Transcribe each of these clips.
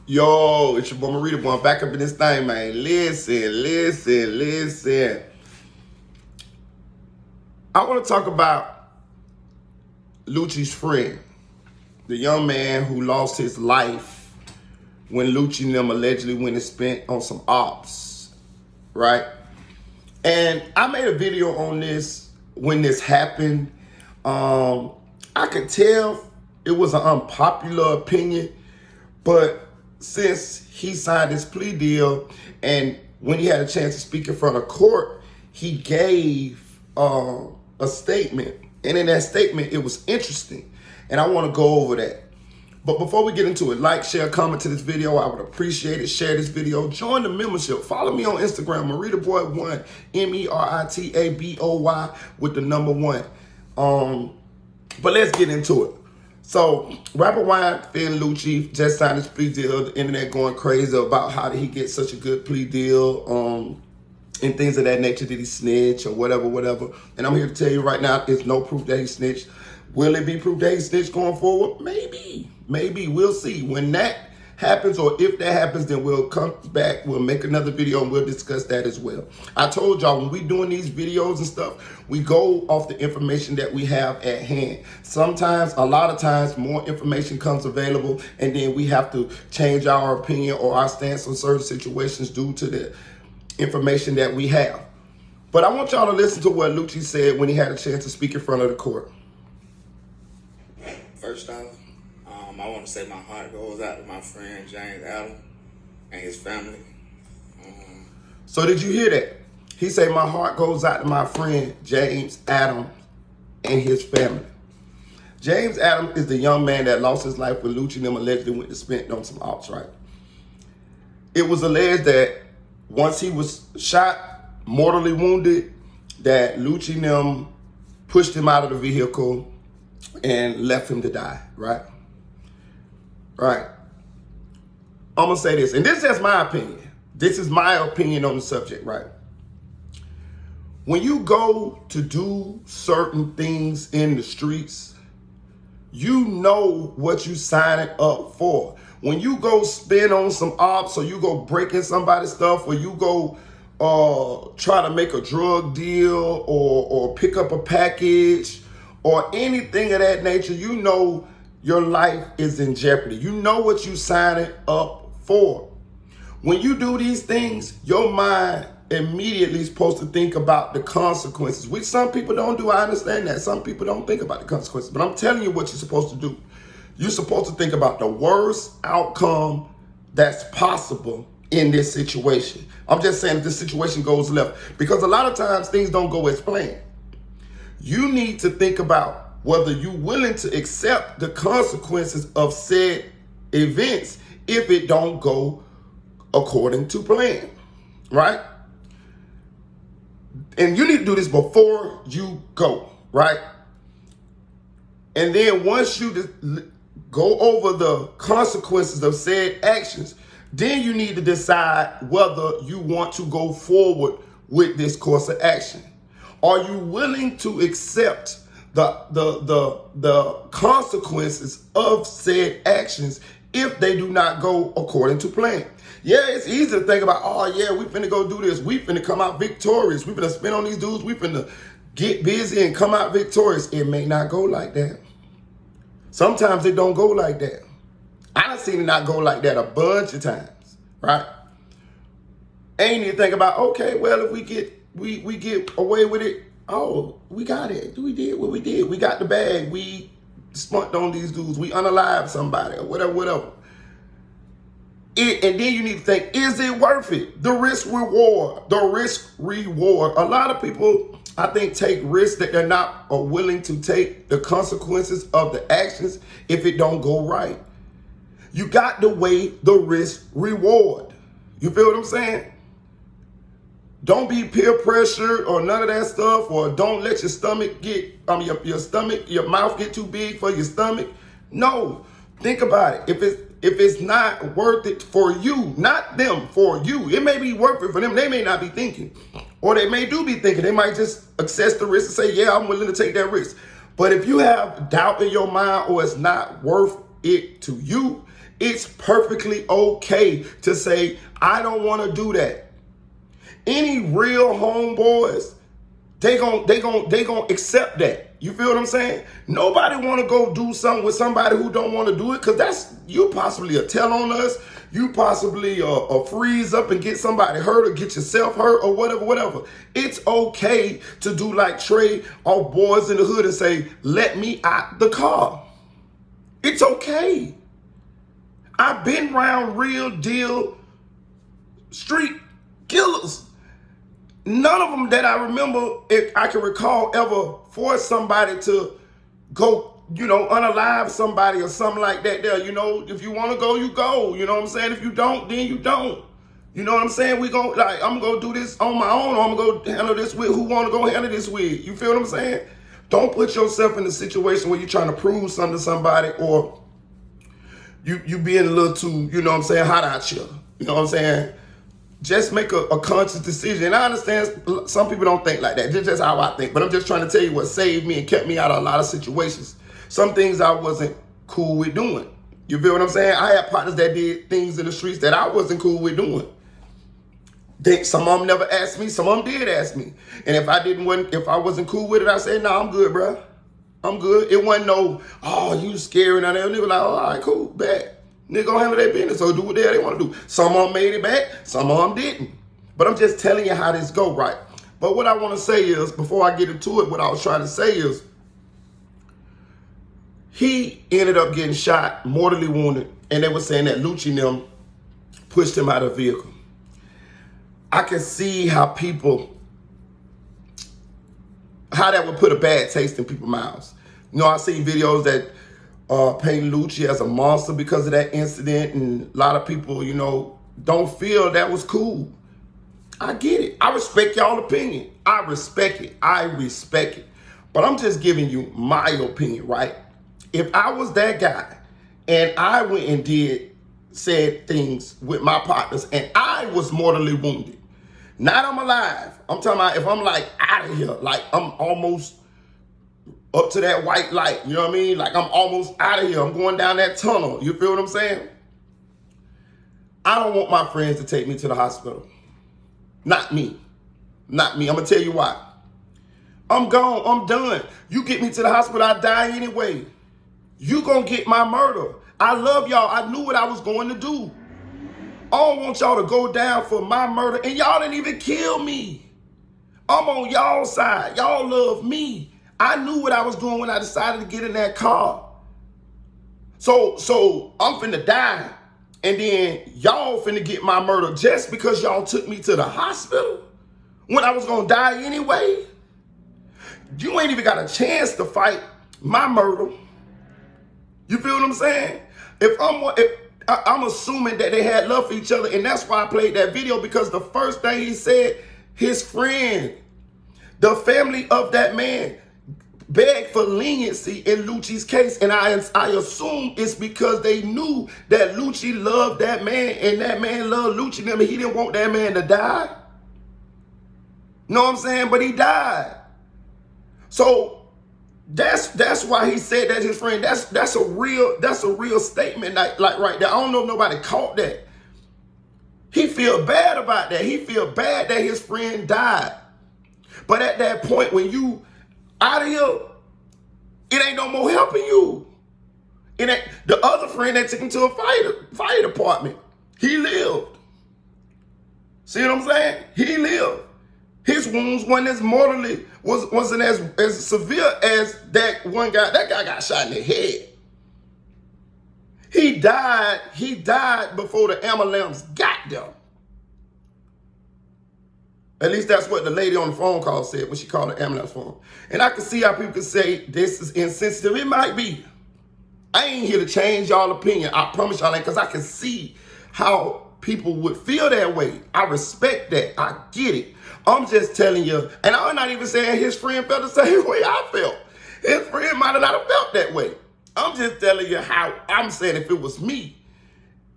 Yo, it's your boy Marita boy. I'm back up in this thing, man. Listen. I want to talk about Lucci's friend, the young man who lost his life when Lucci and them allegedly went and spent on some ops, right? And I made a video on this when this happened. I could tell it was an unpopular opinion, but since he signed his plea deal and when he had a chance to speak in front of court, he gave a statement. And in that statement, it was interesting. And I want to go over that. But before we get into it, like, share, comment to this video. I would appreciate it. Share this video. Join the membership. Follow me on Instagram, MeritaBoy1, MERITABOY with the number 1. But let's get into it. So, rapper YFN Lucci just signed his plea deal. The internet going crazy about how did he get such a good plea deal, and things of that nature. Did he snitch or whatever? And I'm here to tell you right now, there's no proof that he snitched. Will it be proof that he snitched going forward? Maybe. We'll see. When that happens, or if that happens, then we'll come back, we'll make another video and we'll discuss that as well. I told y'all, when we doing these videos and stuff, we go off the information that we have at hand. Sometimes, a lot of times, more information comes available and then we have to change our opinion or our stance on certain situations due to the information that we have. But I want y'all to listen to what Lucci said when he had a chance to speak in front of the court. First off, I want to say my heart goes out to my friend James Adams and his family. So did you hear that? He said, my heart goes out to my friend James Adams and his family. James Adams is the young man that lost his life when Lucci and them allegedly went to spend on some ops, right? It was alleged that once he was shot, mortally wounded, that Lucci and them pushed him out of the vehicle and left him to die, right? Right. I'm going to say this, and this is just my opinion. This is my opinion on the subject, right? When you go to do certain things in the streets, you know what you signing up for. When you go spin on some ops, or you go breaking somebody's stuff, or you go try to make a drug deal or pick up a package or anything of that nature, you know your life is in jeopardy. You know what you signing up for. When you do these things, your mind immediately is supposed to think about the consequences, which some people don't do. I understand that. Some people don't think about the consequences. But I'm telling you what you're supposed to do. You're supposed to think about the worst outcome that's possible in this situation. I'm just saying if this situation goes left, because a lot of times things don't go as planned. You need to think about whether you're willing to accept the consequences of said events if it don't go according to plan, right? And you need to do this before you go, right? And then once you go over the consequences of said actions, then you need to decide whether you want to go forward with this course of action. Are you willing to accept the consequences of said actions if they do not go according to plan? Yeah, it's easy to think about, oh yeah, we finna go do this. We finna come out victorious. We finna spin on these dudes. We finna get busy and come out victorious. It may not go like that. Sometimes it don't go like that. I done seen it not go like that a bunch of times, right? Ain't even think about, okay, well, if we get away with it, oh, we got it. We did what we did. We got the bag. We spunked on these dudes. We unalived somebody or whatever. And then you need to think, is it worth it? The risk reward. A lot of people, I think, take risks that they're not willing to take the consequences of the actions if it don't go right. You got to weigh the risk reward. You feel what I'm saying? Don't be peer pressured or none of that stuff, or don't let your stomach get, your mouth get too big for your stomach. No, think about it. If it's not worth it for you, not them, for you, it may be worth it for them. They may not be thinking, or they may do be thinking. They might just accept the risk and say, yeah, I'm willing to take that risk. But if you have doubt in your mind, or it's not worth it to you, it's perfectly okay to say, I don't want to do that. Any real homeboys, they gon' accept that. You feel what I'm saying? Nobody want to go do something with somebody who don't want to do it, because that's, you possibly a tell on us, you possibly freeze up and get somebody hurt or get yourself hurt or whatever. It's okay to do like Trey or Boys in the Hood and say, let me out the car. It's okay. I've been around real deal street killers. None of them that I remember, if I can recall, ever forced somebody to go, unalive somebody or something like that there. If you want to go, you go. You know what I'm saying? If you don't, then you don't. You know what I'm saying? I'm going to do this on my own, or I'm going to go handle this with who want to go handle this with. You feel what I'm saying? Don't put yourself in a situation where you're trying to prove something to somebody, or you being a little too, hot out here. You know what I'm saying? Just make a conscious decision. And I understand some people don't think like that. This is just how I think. But I'm just trying to tell you what saved me and kept me out of a lot of situations. Some things I wasn't cool with doing. You feel what I'm saying? I had partners that did things in the streets that I wasn't cool with doing. Some of them never asked me. Some of them did ask me. And if I wasn't cool with it, I said, no, I'm good, bro. I'm good. It wasn't no, oh, you scary. And they were like, oh, all right, cool, bad. Nigga gonna handle their business, so do what the hell they want to do. Some of them made it back, some of them didn't. But I'm just telling you how this go, right? But what I want to say is, before I get into it, what I was trying to say is, he ended up getting shot, mortally wounded, and they were saying that LUCCI and them pushed him out of the vehicle. I can see how that would put a bad taste in people's mouths. I seen videos that paint LUCCI as a monster because of that incident, and a lot of people, don't feel that was cool. I get it. I respect y'all opinion. I respect it. But I'm just giving you my opinion, right? If I was that guy and I went and said things with my partners and I was mortally wounded, not I'm alive, I'm talking about if I'm like out of here, like I'm almost up to that white light, you know what I mean? Like I'm almost out of here. I'm going down that tunnel. You feel what I'm saying? I don't want my friends to take me to the hospital. Not me. I'm going to tell you why. I'm gone. I'm done. You get me to the hospital, I die anyway. You going to get my murder. I love y'all. I knew what I was going to do. I don't want y'all to go down for my murder, and y'all didn't even kill me. I'm on y'all's side. Y'all love me. I knew what I was doing when I decided to get in that car. So I'm finna die, and then y'all finna get my murder just because y'all took me to the hospital when I was gonna die anyway. You ain't even got a chance to fight my murder. You feel what I'm saying? If I'm assuming that they had love for each other, and that's why I played that video, because the first thing he said, his friend, the family of that man, begged for leniency in LUCCI's case, and I assume it's because they knew that LUCCI loved that man, and that man loved LUCCI. I mean, he didn't want that man to die. Know what I'm saying? But he died. So that's why he said that his friend. That's a real statement. Like right there. I don't know if nobody caught that. He feel bad about that. He feel bad that his friend died. But at that point, when you out of here, it ain't no more helping you. It ain't the other friend that took him to a fire department. He lived. See what I'm saying? He lived. His wounds wasn't as severe as that one guy. That guy got shot in the head. He died before the ambulance got there. At least that's what the lady on the phone call said when she called the ambulance for him. And I can see how people can say this is insensitive. It might be. I ain't here to change y'all opinion. I promise y'all ain't, because I can see how people would feel that way. I respect that. I get it. I'm just telling you, and I'm not even saying his friend felt the same way I felt. His friend might have not have felt that way. I'm just telling you how I'm saying if it was me,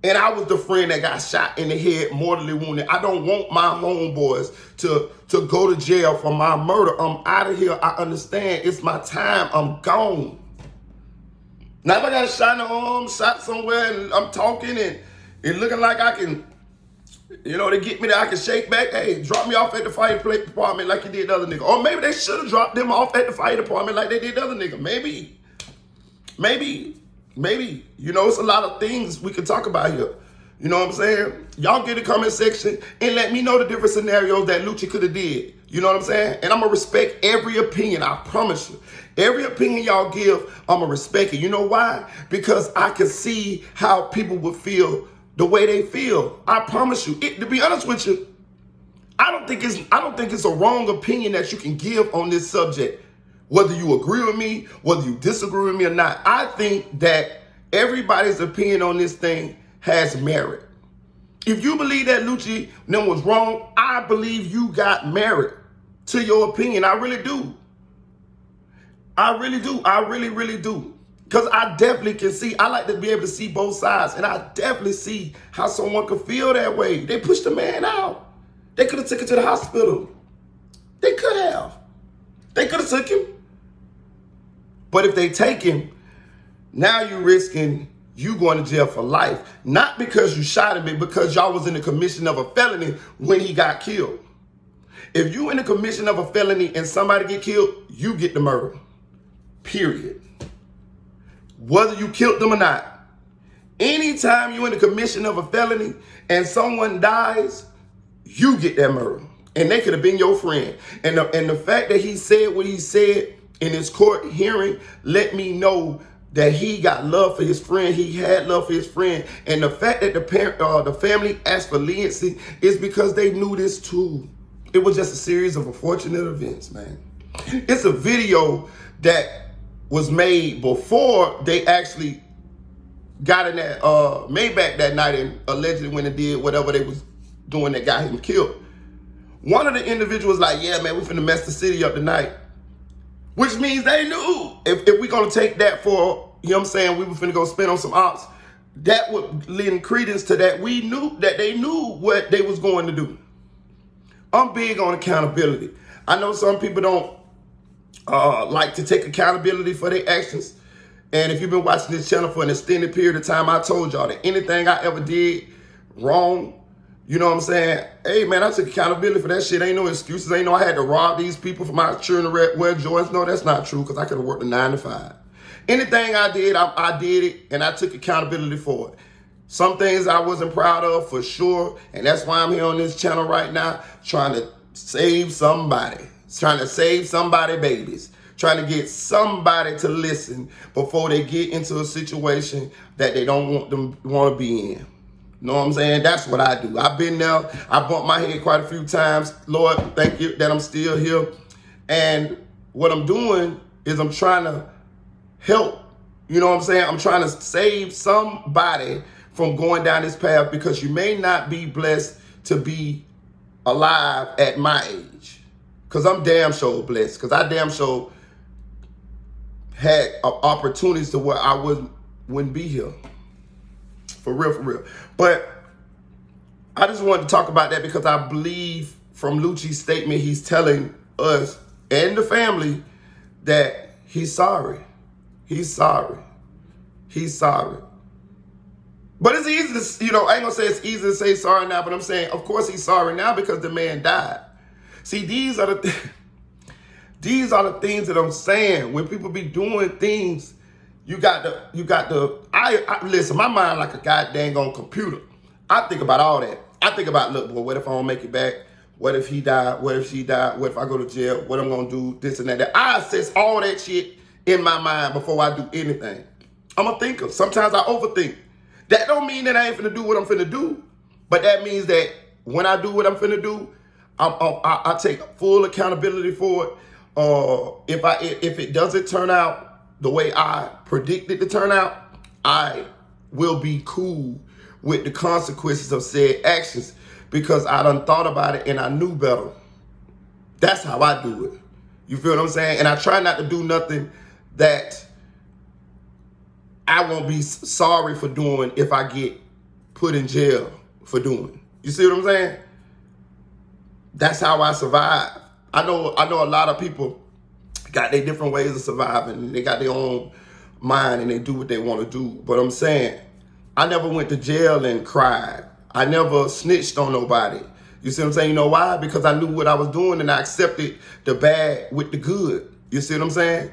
and I was the friend that got shot in the head, mortally wounded. I don't want my homeboys to go to jail for my murder. I'm out of here. I understand. It's my time. I'm gone. Now if I got a shot in the arm, shot somewhere, and I'm talking and it looking like I can, they get me that I can shake back. Hey, drop me off at the fire department like you did the other nigga. Or maybe they should have dropped them off at the fire department like they did the other nigga. Maybe. It's a lot of things we can talk about here. You know what I'm saying? Y'all get in the comment section and let me know the different scenarios that Lucci could have did. You know what I'm saying? And I'm going to respect every opinion, I promise you. Every opinion y'all give, I'm going to respect it. You know why? Because I can see how people would feel the way they feel. I promise you. To be honest with you, I don't think it's a wrong opinion that you can give on this subject. Whether you agree with me, whether you disagree with me or not, I think that everybody's opinion on this thing has merit. If you believe that Lucci was wrong, I believe you got merit to your opinion. I really do. I really do. I really, really do. Because I definitely can see, I like to be able to see both sides. And I definitely see how someone could feel that way. They pushed the man out. They could have took him to the hospital. They could have. They could have took him. But if they take him, now you're risking you going to jail for life. Not because you shot him, but because y'all was in the commission of a felony when he got killed. If you in the commission of a felony and somebody get killed, you get the murder. Period. Whether you killed them or not. Anytime you in the commission of a felony and someone dies, you get that murder. And they could have been your friend. And the fact that he said what he said in his court hearing let me know that he got love for his friend. He had love for his friend. And the fact that the family asked for leniency is because they knew this too. It was just a series of unfortunate events, man. It's a video that was made before they actually got in that Maybach that night and allegedly went and did whatever they was doing that got him killed. One of the individuals like, yeah, man, we finna mess the city up tonight. Which means they knew if we're going to take that for, we were finna go spend on some ops, that would lend credence to that. We knew that they knew what they was going to do. I'm big on accountability. I know some people don't like to take accountability for their actions. And if you've been watching this channel for an extended period of time, I told y'all that anything I ever did wrong, hey, man, I took accountability for that shit. Ain't no excuses. Ain't no I had to rob these people for my children to wear Jordans. No, that's not true because I could have worked a 9 to 5. Anything I did, I did it, and I took accountability for it. Some things I wasn't proud of for sure, and that's why I'm here on this channel right now trying to save somebody. Trying to save somebody babies. Trying to get somebody to listen before they get into a situation that they don't want to be in. Know what I'm saying? That's what I do. I've been there. I bumped my head quite a few times. Lord, thank you that I'm still here. And what I'm doing is I'm trying to help. You know what I'm saying? I'm trying to save somebody from going down this path because you may not be blessed to be alive at my age. Because I'm damn sure blessed. Because I damn sure had opportunities to where I wouldn't be here. For real, for real. But I just wanted to talk about that because I believe from Lucci's statement, he's telling us and the family that he's sorry. He's sorry. He's sorry. But it's easy to, I ain't gonna say it's easy to say sorry now, but I'm saying, of course he's sorry now because the man died. See, these are the things that I'm saying. When people be doing things, you got the, listen, my mind like a goddamn on computer. I think about all that. I think about, look, boy, what if I don't make it back? What if he died? What if she died? What if I go to jail? What I'm gonna do? This and that. I assess all that shit in my mind before I do anything. I'm a thinker. Sometimes I overthink. That don't mean that I ain't finna do what I'm finna do, but that means that when I do what I'm finna do, I take full accountability for it. If it doesn't turn out the way I predicted to turn out, I will be cool with the consequences of said actions because I done thought about it and I knew better. That's how I do it. You feel what I'm saying? And I try not to do nothing that I won't be sorry for doing if I get put in jail for doing. You see what I'm saying? That's how I survive. I know a lot of people got their different ways of surviving. They got their own mind and they do what they want to do. But I'm saying, I never went to jail and cried. I never snitched on nobody. You see what I'm saying? You know why? Because I knew what I was doing and I accepted the bad with the good. You see what I'm saying?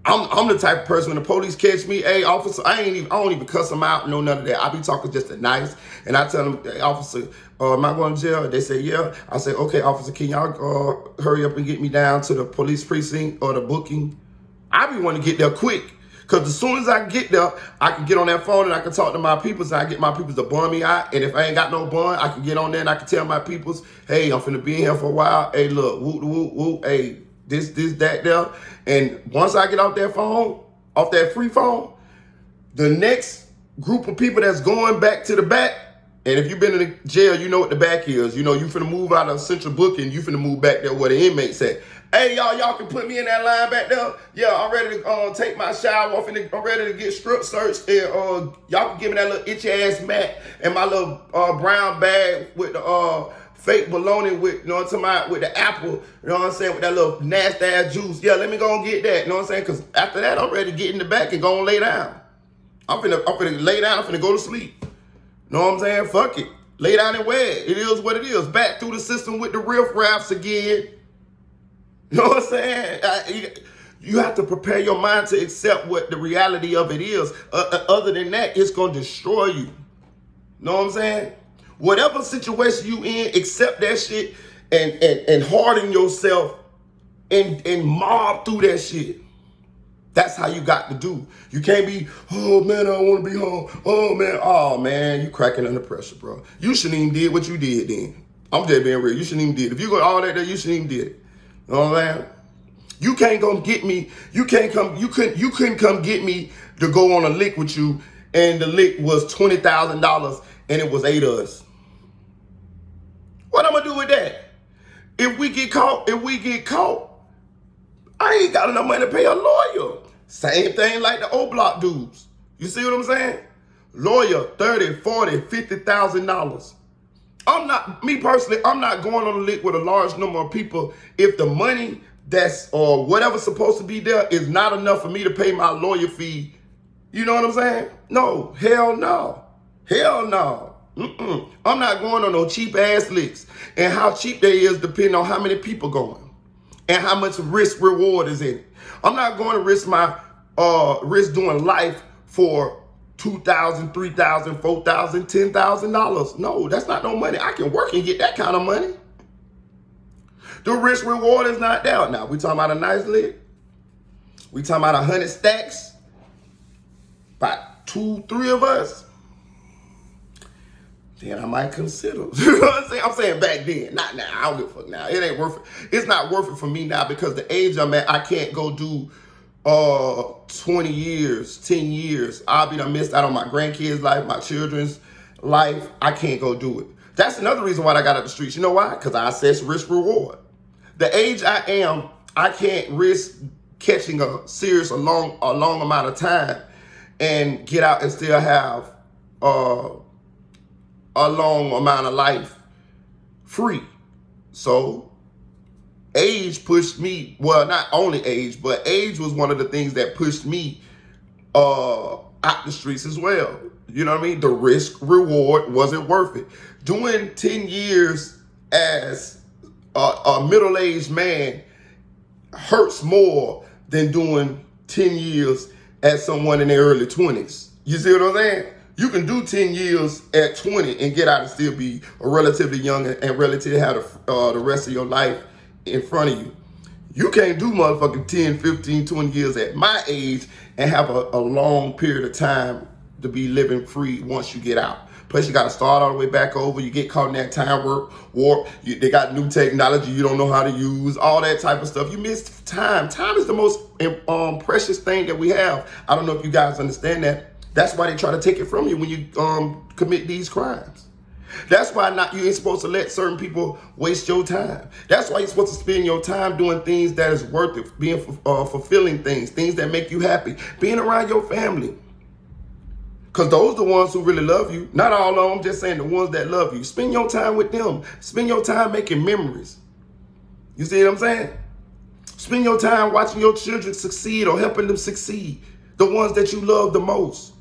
I'm the type of person, when the police catch me, hey, officer, I don't even cuss them out, no, none of that. I be talking just nice. And I tell them, hey, officer, am I going to jail? They say, yeah. I say, okay, officer, can y'all hurry up and get me down to the police precinct or the booking? I be wanting to get there quick. Because as soon as I get there, I can get on that phone and I can talk to my peoples and I get my peoples to bond me out. And if I ain't got no bond, I can get on there and I can tell my peoples, hey, I'm finna be in here for a while. Hey, look, whoop, whoop, whoop, hey, this, that, there. And once I get off that phone, off that free phone, the next group of people that's going back to the back, and if you've been in the jail, you know what the back is. You know, you finna move out of central booking, you finna move back there where the inmates at. Hey, y'all can put me in that line back there. Yeah, I'm ready to take my shower off and I'm ready to get strip searched. And y'all can give me that little itchy ass mat and my little brown bag with the fake bologna with, you know what I'm talking about, with the apple, you know what I'm saying, with that little nasty ass juice. Yeah, let me go and get that, you know what I'm saying? Because after that, I'm ready to get in the back and go and lay down. I'm finna lay down, I'm finna go to sleep. You know what I'm saying? Fuck it. Lay down and wear it. It is what it is. Back through the system with the riff-raffs again. You know what I'm saying? You have to prepare your mind to accept what the reality of it is. Other than that, it's going to destroy you. You know what I'm saying? Whatever situation you in, accept that shit and harden yourself and mob through that shit. That's how you got to do. You can't be, oh man, I don't want to be home. Oh man, you cracking under pressure, bro. You shouldn't even did what you did then. I'm just being real. You shouldn't even did. If you got all that there, you shouldn't even did it. You know what I'm saying? You can't come get me. You couldn't come get me to go on a lick with you, and the lick was $20,000 and it was 8 of us. What I'm gonna do with that? If we get caught, I ain't got enough money to pay a lawyer. Same thing like the O-Block dudes. You see what I'm saying? Lawyer, $30,000, $40,000, $50,000. Me personally, I'm not going on a lick with a large number of people if the money that's or whatever's supposed to be there is not enough for me to pay my lawyer fee. You know what I'm saying? No, hell no. Hell no. I'm not going on no cheap ass licks. And how cheap they is depending on how many people going and how much risk reward is in it. I'm not going to risk my risk doing life for $2,000, $3,000, $4,000, $10,000. No, that's not no money. I can work and get that kind of money. The risk reward is not there. Now, we talking about a nice lick. We talking about 100 stacks. About 2, 3 of us. Then I might consider. You know what I'm saying? I'm saying back then, not now. I don't give a fuck now. It ain't worth it. It's not worth it for me now because the age I'm at, I can't go do 20 years, 10 years. I'll be done missed out on my grandkids' life, my children's life. I can't go do it. That's another reason why I got out the streets. You know why? Because I assess risk reward. The age I am, I can't risk catching a long amount of time and get out and still have a long amount of life free. So age pushed me, well, not only age, but age was one of the things that pushed me out the streets as well. You know what I mean? The risk reward wasn't worth it. Doing 10 years as a middle-aged man hurts more than doing 10 years as someone in their early 20s. You see what I'm saying? You can do 10 years at 20 and get out and still be a relatively young and relatively have the rest of your life in front of you. You can't do motherfucking 10, 15, 20 years at my age and have a long period of time to be living free once you get out. Plus, you got to start all the way back over. You get caught in that time warp. They got new technology you don't know how to use, all that type of stuff. You miss time. Time is the most precious thing that we have. I don't know if you guys understand that. That's why they try to take it from you when you commit these crimes. That's why you ain't supposed to let certain people waste your time. That's why you're supposed to spend your time doing things that is worth it, being fulfilling things that make you happy, being around your family. Because those are the ones who really love you. Not all of them, just saying the ones that love you. Spend your time with them. Spend your time making memories. You see what I'm saying? Spend your time watching your children succeed or helping them succeed. the ones that you love the most.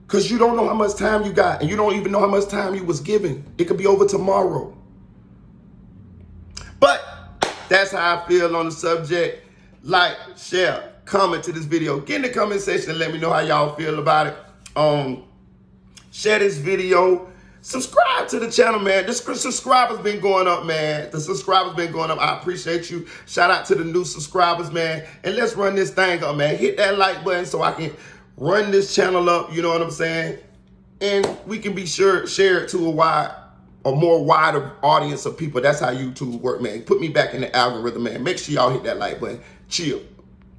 Because you don't know how much time you got, and you don't even know how much time you was given. It could be over tomorrow. But that's how I feel on the subject. Like, share, comment to this video. Get in the comment section and let me know how y'all feel about it. Share this video. Subscribe to the channel, man. The subscribers been going up, man. The subscribers been going up. I appreciate you. Shout out to the new subscribers, man. And let's run this thing up, man. Hit that like button so I can run this channel up, you know what I'm saying? And we can be sure share it to a more wider audience of people. That's how YouTube work, man. Put me back in the algorithm, man. Make sure y'all hit that like button. Chill.